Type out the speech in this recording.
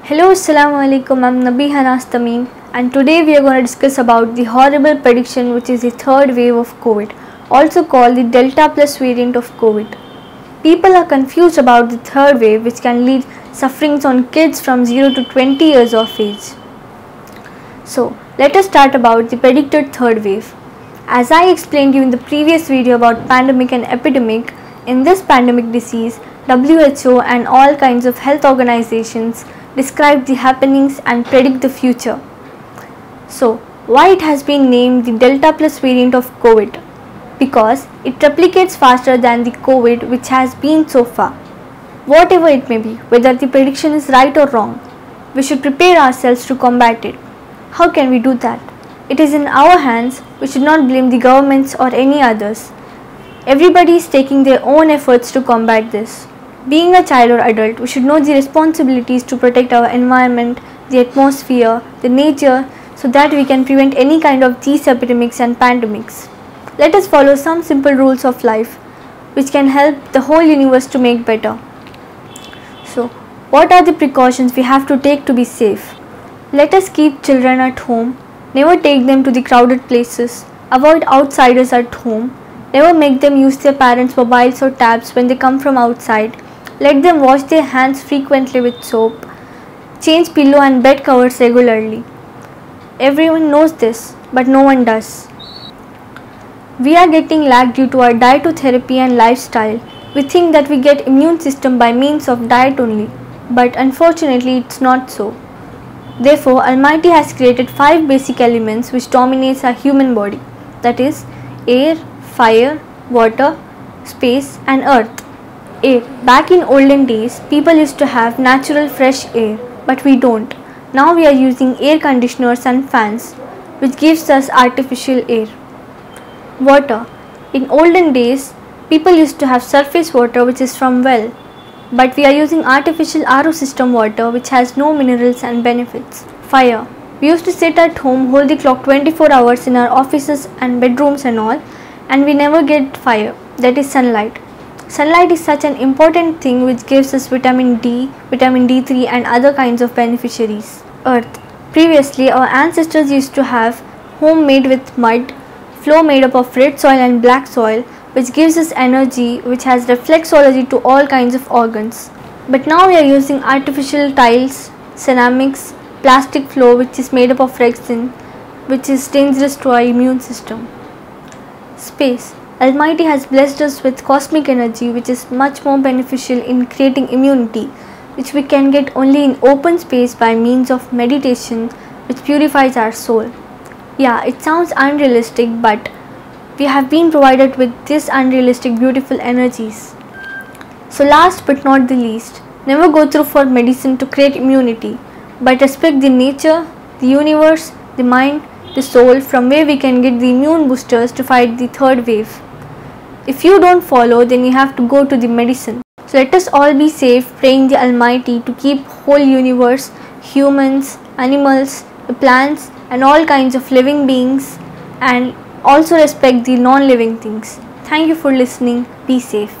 Hello, Assalamu alaikum. I'm Nabiha Tamim, and today we are going to discuss about the horrible prediction, which is the third wave of COVID, also called the Delta Plus variant of COVID. People are confused about the third wave, which can lead sufferings on kids from 0 to 20 years of age. So, let us start about the predicted third wave. As I explained you in the previous video about pandemic and epidemic, in this pandemic disease, WHO and all kinds of health organizations describe the happenings and predict the future. So, why it has been named the Delta Plus variant of COVID? Because it replicates faster than the COVID which has been so far. Whatever it may be, whether the prediction is right or wrong, we should prepare ourselves to combat it. How can we do that? It is in our hands. We should not blame the governments or any others. Everybody is taking their own efforts to combat this. Being a child or adult, we should know the responsibilities to protect our environment, the atmosphere, the nature, so that we can prevent any kind of these epidemics and pandemics. Let us follow some simple rules of life which can help the whole universe to make better. So, what are the precautions we have to take to be safe? Let us keep children at home, never take them to the crowded places, avoid outsiders at home, never make them use their parents' mobiles or tabs when they come from outside. Let them wash their hands frequently with soap. Change pillow and bed covers regularly. Everyone knows this, but no one does. We are getting lagged due to our dietotherapy and lifestyle. We think that we get immune system by means of diet only, but unfortunately it's not so. Therefore, Almighty has created 5 basic elements which dominates our human body, that is air, fire, water, space and earth. Air. Back in olden days, people used to have natural fresh air, but we don't. Now we are using air conditioners and fans, which gives us artificial air. Water. In olden days, people used to have surface water which is from well, but we are using artificial RO system water which has no minerals and benefits. Fire. We used to sit at home, hold the clock 24 hours in our offices and bedrooms and all, and we never get fire, that is sunlight. Sunlight is such an important thing which gives us vitamin D, vitamin D3 and other kinds of beneficiaries. Earth. Previously, our ancestors used to have home made with mud, floor made up of red soil and black soil, which gives us energy which has reflexology to all kinds of organs. But now we are using artificial tiles, ceramics, plastic floor which is made up of resin, which is dangerous to our immune system. Space. Almighty has blessed us with cosmic energy which is much more beneficial in creating immunity, which we can get only in open space by means of meditation which purifies our soul. Yeah, it sounds unrealistic, but we have been provided with this unrealistic beautiful energies. So last but not the least, never go through for medicine to create immunity, but respect the nature, the universe, the mind, the soul, from where we can get the immune boosters to fight the third wave. If you don't follow, then you have to go to the medicine. So let us all be safe, praying the Almighty to keep whole universe, humans, animals, the plants and all kinds of living beings, and also respect the non-living things. Thank you for listening. Be safe.